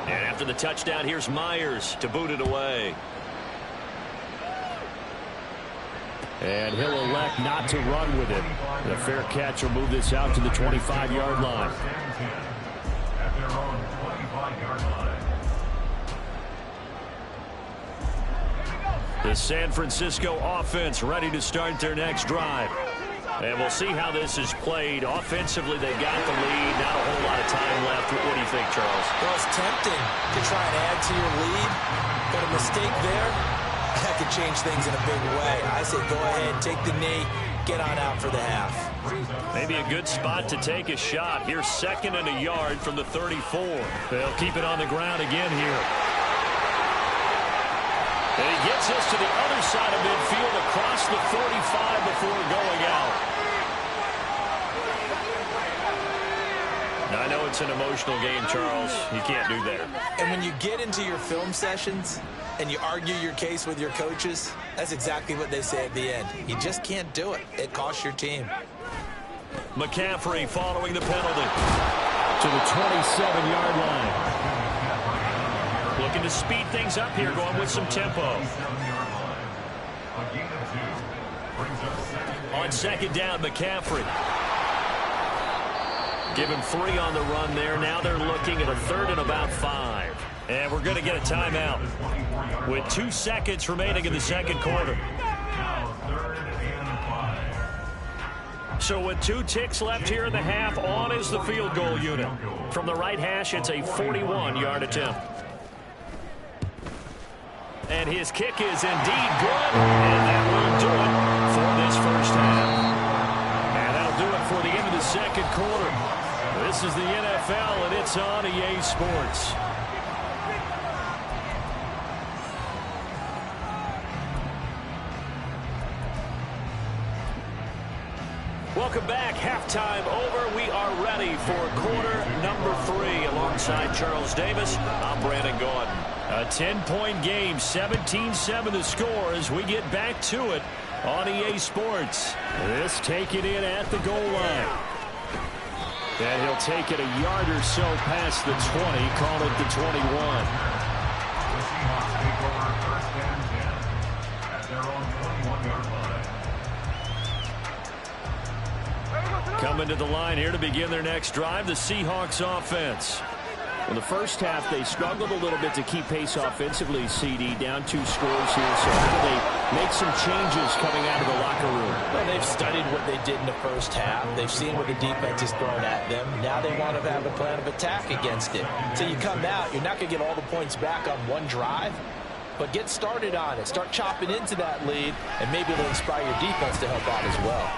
And after the touchdown, here's Myers to boot it away. And he'll elect not to run with it. The fair catch will move this out to the 25-yard line. The San Francisco offense ready to start their next drive. And we'll see how this is played. Offensively, they got the lead. Not a whole lot of time left. What do you think, Charles? Well, it's tempting to try and add to your lead, but a mistake there, that could change things in a big way. I say go ahead, take the knee, get on out for the half. Maybe a good spot to take a shot. Here's 2nd and a yard from the 34. They'll keep it on the ground again here. And he gets us to the other side of midfield across the 45 before going out. Now, I know it's an emotional game, Charles. You can't do that. And when you get into your film sessions and you argue your case with your coaches, that's exactly what they say at the end. You just can't do it. It costs your team. McCaffrey following the penalty. To the 27-yard line. Looking to speed things up here, going with some tempo. On 2nd down, McCaffrey. Give him 3 on the run there. Now they're looking at a 3rd and about 5. And we're going to get a timeout with 2 seconds remaining in the second quarter. So with 2 ticks left here in the half, on is the field goal unit. From the right hash, it's a 41-yard attempt. And his kick is indeed good, and that will do it for this first half. And that'll do it for the end of the second quarter. This is the NFL, and it's on EA Sports. Welcome back. Halftime over. We are ready for quarter number 3. Alongside Charles Davis, I'm Brandon Gordon. A 10-point game, 17-7 the score as we get back to it on EA Sports. This taken in at the goal line. And he'll take it a yard or so past the 20, call it the 21. Coming to the line here to begin their next drive, the Seahawks offense. In the first half, they struggled a little bit to keep pace offensively, CD, down 2 scores here. So how do they make some changes coming out of the locker room? Well, they've studied what they did in the first half. They've seen what the defense has thrown at them. Now they want to have a plan of attack against it. So you come out, you're not going to get all the points back on one drive, but get started on it. Start chopping into that lead, and maybe it'll inspire your defense to help out as well.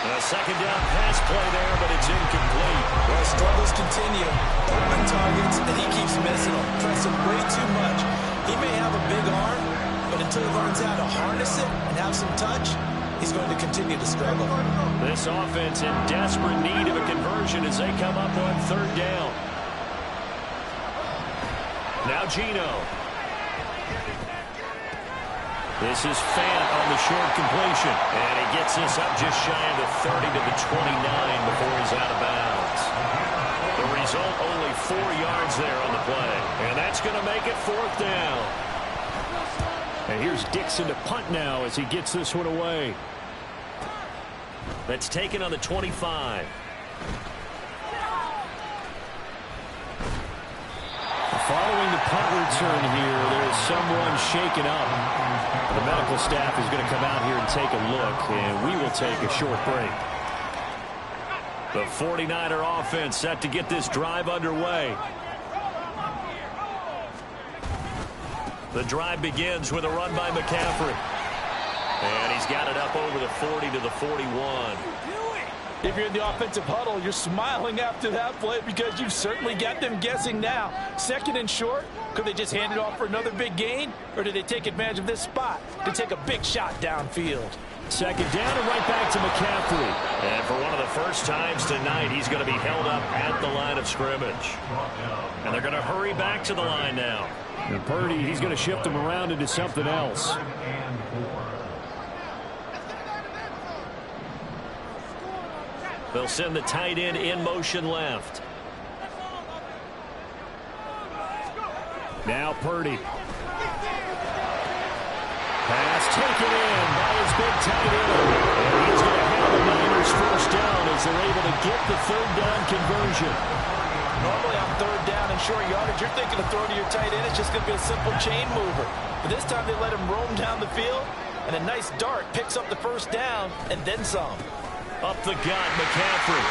A 2nd down pass play there, but it's incomplete. Well, struggles continue. Open targets, and he keeps missing them. Pressing way too much. He may have a big arm, but until he learns how to harness it and have some touch, he's going to continue to struggle. This offense in desperate need of a conversion as they come up on 3rd down. Now Geno. This is Fant on the short completion. And he gets this up just shy of the 30 to the 29 before he's out of bounds. The result, only 4 yards there on the play. And that's going to make it 4th down. And here's Dixon to punt now as he gets this one away. That's taken on the 25. Following the punt return here, there's someone shaken up. The medical staff is going to come out here and take a look, and we will take a short break. The 49er offense set to get this drive underway. The drive begins with a run by McCaffrey. And he's got it up over the 40 to the 41. If you're in the offensive huddle, you're smiling after that play because you've certainly got them guessing now. 2nd and short, could they just hand it off for another big gain? Or did they take advantage of this spot to take a big shot downfield? 2nd down and right back to McCaffrey. And for one of the first times tonight, he's going to be held up at the line of scrimmage. And they're going to hurry back to the line now. And Purdy, he's going to shift them around into something else. They'll send the tight end in motion left. Now Purdy. Pass taken in by his big tight end. And he's going to have the Niners first down as they're able to get the third down conversion. Normally on third down and short yardage, you're thinking of throwing to your tight end. It's just going to be a simple chain mover. But this time they let him roam down the field, and a nice dart picks up the first down and then some. Up the gut, McCaffrey.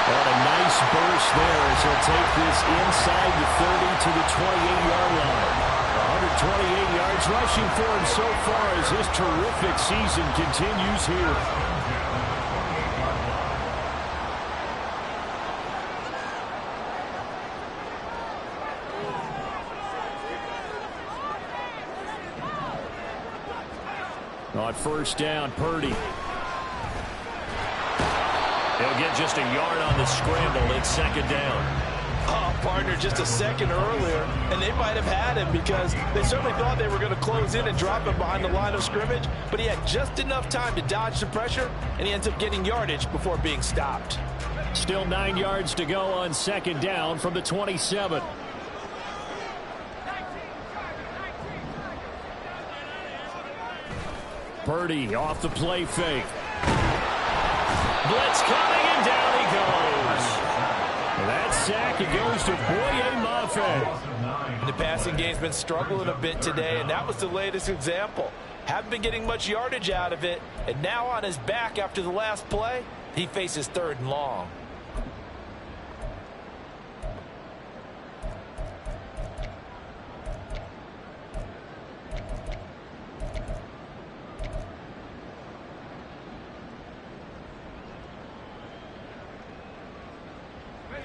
What a nice burst there as he'll take this inside the 30 to the 28-yard line. 128 yards rushing for him so far as his terrific season continues here. On first down, Purdy. He'll get just a yard on the scramble. It's second down. Oh, partner, just a second earlier, and they might have had him because they certainly thought they were going to close in and drop him behind the line of scrimmage, but he had just enough time to dodge the pressure, and he ends up getting yardage before being stopped. Still 9 yards to go on second down from the 27. Purdy off the play fake. Blitz coming, and down he goes. That sack, it goes to Boye Mafe. The passing game's been struggling a bit today, and that was the latest example. Haven't been getting much yardage out of it, and now on his back after the last play, he faces third and long.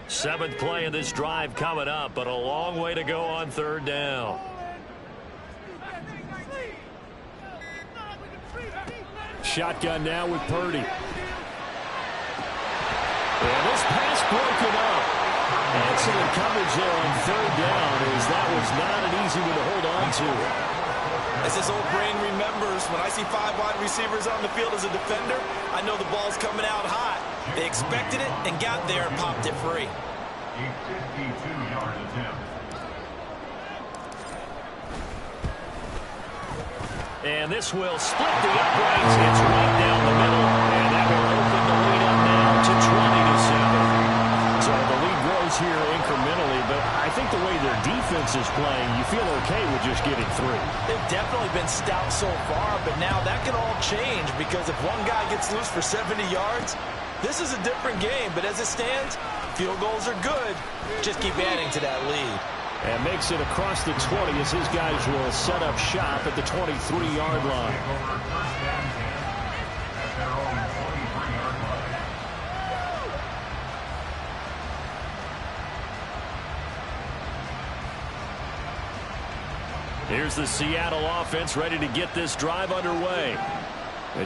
Seventh play of this drive coming up, but a long way to go on third down. Shotgun now with Purdy. And this pass broken up. Excellent coverage there on third down, as that was not an easy one to hold on to. As this old brain remembers, when I see 5 wide receivers on the field as a defender, I know the ball's coming out hot. They expected it and got there and popped it free. A 52-yard attempt. And this will split the uprights. It's right down the middle, and that will open the lead up now to 20-7. So the lead grows here incrementally, but I think the way their defense is playing, you feel okay with just getting 3. They've definitely been stout so far, but now that can all change because if one guy gets loose for 70 yards, this is a different game. But as it stands, field goals are good. Just keep adding to that lead. And makes it across the 20 as his guys will set up shop at the 23-yard line. Here's the Seattle offense ready to get this drive underway.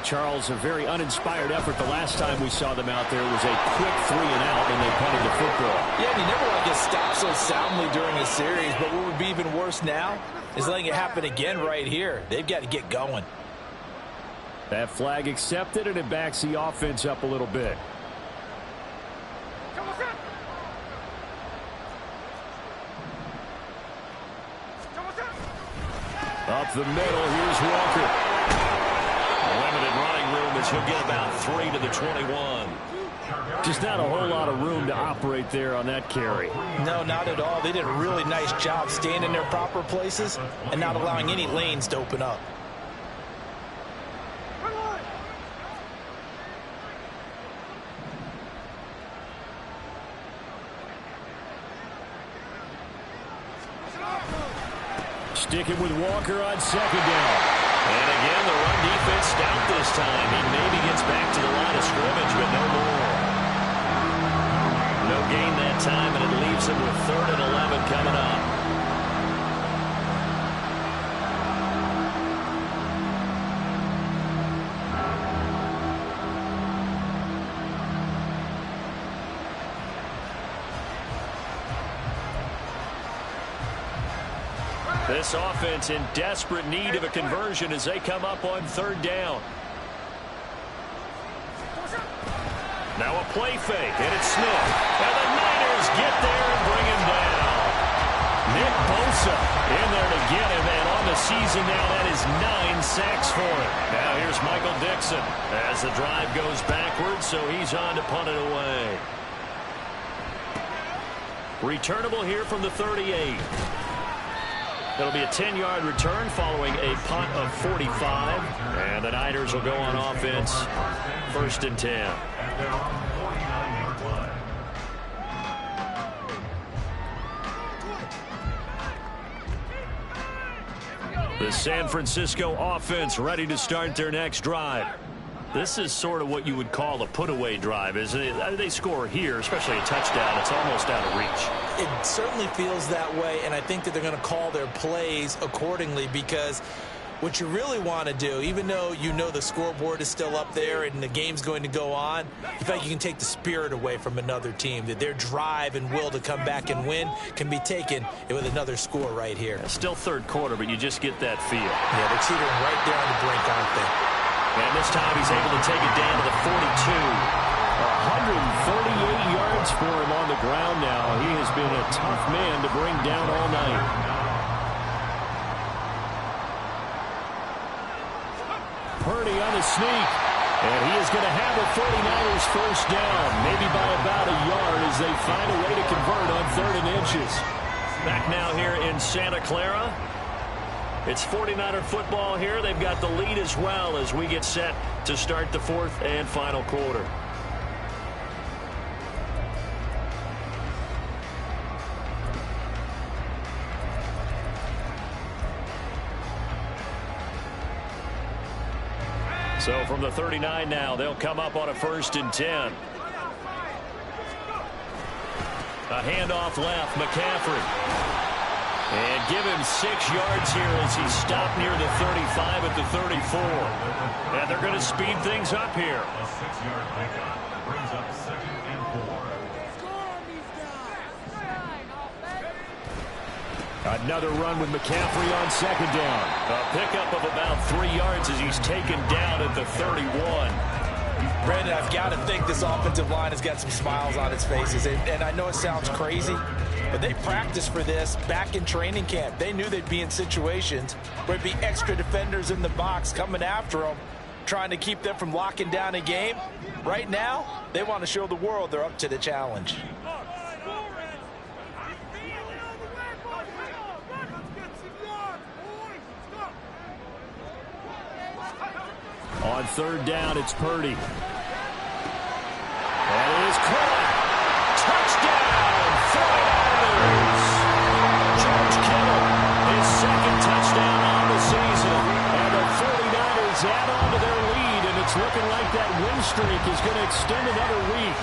Charles, a very uninspired effort. The last time we saw them out there was a quick 3 and out, and they punted the football. Yeah, and you never want to get stopped so soundly during a series, but what would be even worse now is letting it happen again right here. They've got to get going. That flag accepted, and it backs the offense up a little bit. Up the middle, here's Walker. Limited running room as he'll get about 3 to the 21. Just not a whole lot of room to operate there on that carry. No, not at all. They did a really nice job staying in their proper places and not allowing any lanes to open up. Sticking with Walker on second down. And again, the run defense stout this time. He maybe gets back to the line of scrimmage, but no more. No gain that time, and it leaves him with 3rd and 11 coming up. This offense in desperate need of a conversion as they come up on 3rd down. Now a play fake, and it's Smith. And the Niners get there and bring him down. Nick Bosa in there to get him, and on the season now, that is 9 sacks for him. Now here's Michael Dixon as the drive goes backwards, so he's on to punt it away. Returnable here from the 38. It'll be a 10-yard return following a punt of 45. And the Niners will go on offense, 1st and 10. The San Francisco offense ready to start their next drive. This is sort of what you would call a put-away drive, isn't it? They score here, especially a touchdown. It's almost out of reach. It certainly feels that way, and I think that they're going to call their plays accordingly, because what you really want to do, even though you know the scoreboard is still up there and the game's going to go on, in fact, you can take the spirit away from another team, that their drive and will to come back and win can be taken with another score right here. Still 3rd quarter, but you just get that feel. Yeah, they're teetering right there on the brink, aren't they? And this time he's able to take it down to the 42. 138 yards for him on the ground now. He has been a tough man to bring down all night. Purdy on the sneak. And he is going to have the 49ers first down, maybe by about a yard as they find a way to convert on 3rd and inches. Back now here in Santa Clara. It's 49er football here. They've got the lead as well as we get set to start the 4th and final quarter. So from the 39 now, they'll come up on a 1st and 10. A handoff left, McCaffrey. And give him 6 yards here as he stopped near the 35 at the 34. And they're going to speed things up here. A 6-yard pickup brings up 2nd and 4. Another run with McCaffrey on 2nd down. A pickup of about 3 yards as he's taken down at the 31. Brandon, I've got to think this offensive line has got some smiles on its faces. And I know it sounds crazy, but they practiced for this back in training camp. They knew they'd be in situations where it'd be extra defenders in the box coming after them, trying to keep them from locking down a game. Right now, they want to show the world they're up to the challenge. On 3rd down, it's Purdy. And it is caught. Touchdown, 49ers. George Kittle, his 2nd touchdown on the season. And the 49ers add on to their lead, and it's looking like that win streak is going to extend another week.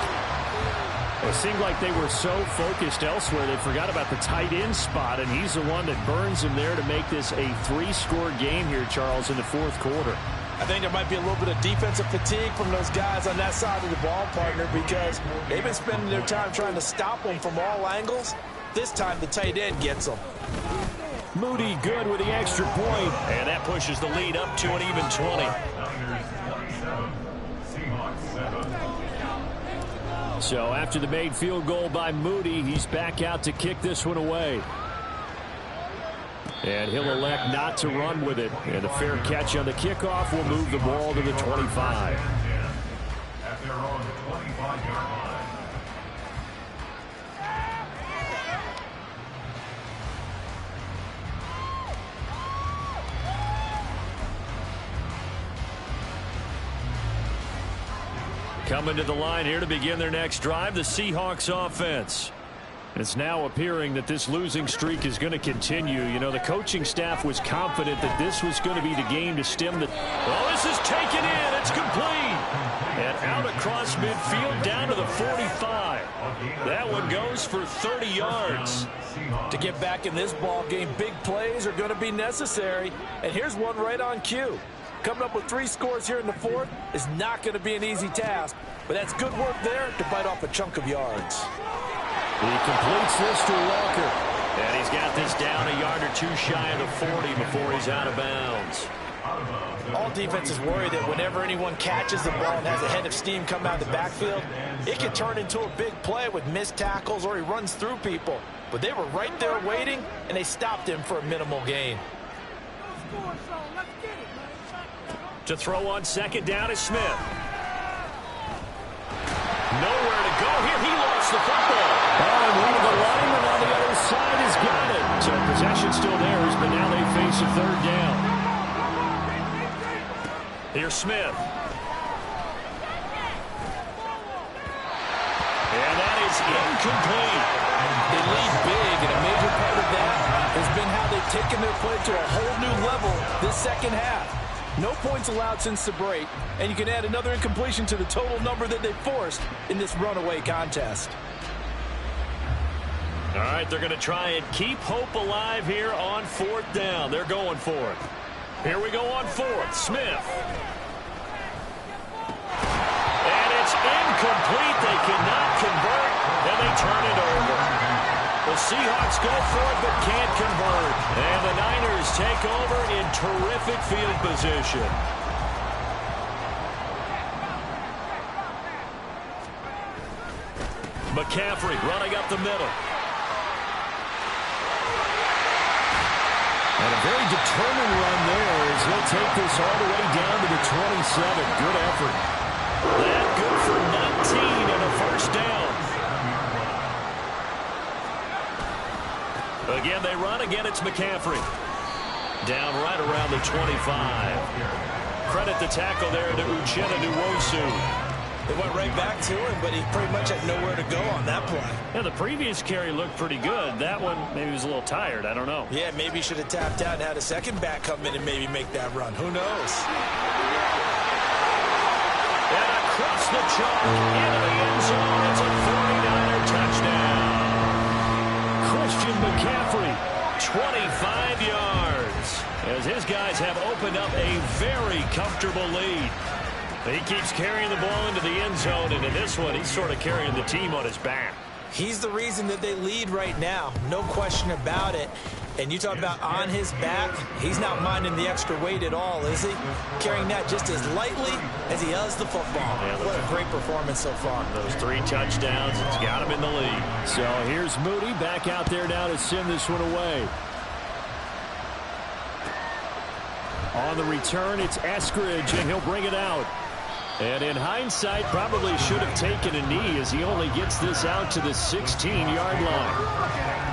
It seemed like they were so focused elsewhere they forgot about the tight end spot, and he's the one that burns him there to make this a 3-score game here, Charles, in the 4th quarter. I think there might be a little bit of defensive fatigue from those guys on that side of the ball, partner, because they've been spending their time trying to stop them from all angles. This time the tight end gets them. Moody good with the extra point, and that pushes the lead up to an even 20. Niners 27, Seahawks 7. So after the made field goal by Moody, he's back out to kick this one away. And he'll elect not to run with it. And a fair catch on the kickoff will move the ball to the 25. At their own 25-yard line. Coming to the line here to begin their next drive, the Seahawks offense. It's now appearing that this losing streak is going to continue. You know, the coaching staff was confident that this was going to be the game to stem the... Well, this is taken in. It's complete. And out across midfield down to the 45. That one goes for 30 yards. To get back in this ball game, big plays are going to be necessary. And here's one right on cue. Coming up with 3 scores here in the 4th is not going to be an easy task. But that's good work there to bite off a chunk of yards. He completes this to Walker. And he's got this down a yard or 2 shy of the 40 before he's out of bounds. Out of bounds All defenses worry that whenever anyone catches the ball and has a head of steam come out of the backfield, it can turn into a big play with missed tackles or he runs through people. But they were right there waiting, and they stopped him for a minimal gain. To throw on second down is Smith. Nowhere to go here. He lost the football. And one of the linemen on the other side has got it. So possession still theirs, but now they face a third down. Here's Smith. And that is incomplete. They lead big, and a major part of that has been how they've taken their play to a whole new level this second half. No points allowed since the break, and you can add another incompletion to the total number that they forced in this runaway contest. All right, they're going to try and keep hope alive here on fourth down. They're going for it. Here we go on fourth. Smith. And it's incomplete. They cannot convert, and they turn it over. The Seahawks go for it but can't convert. And the Niners take over in terrific field position. McCaffrey running up the middle. And a very determined run there as he'll take this all the way down to the 27. Good effort. That good for 19 and a first down. Again, they run. Again, it's McCaffrey. Down right around the 25. Credit the tackle there to Uchenna Nwosu. They went right back to him, but he pretty much had nowhere to go on that play. Yeah, the previous carry looked pretty good. That one, maybe he was a little tired. I don't know. Yeah, maybe he should have tapped out and had a second back come in and maybe make that run. Who knows? And across the chalk into the end zone. It's a 49er touchdown. Christian McCaffrey, 25 yards, as his guys have opened up a very comfortable lead. He keeps carrying the ball into the end zone, and in this one, he's sort of carrying the team on his back. He's the reason that they lead right now, no question about it. And you talk about on his back, he's not minding the extra weight at all, is he? Carrying that just as lightly as he does the football. Yeah, what a great performance so far. Those 3 touchdowns, it's got him in the lead. So here's Moody back out there now to send this one away. On the return, it's Eskridge, and he'll bring it out. And in hindsight, probably should have taken a knee as he only gets this out to the 16-yard line.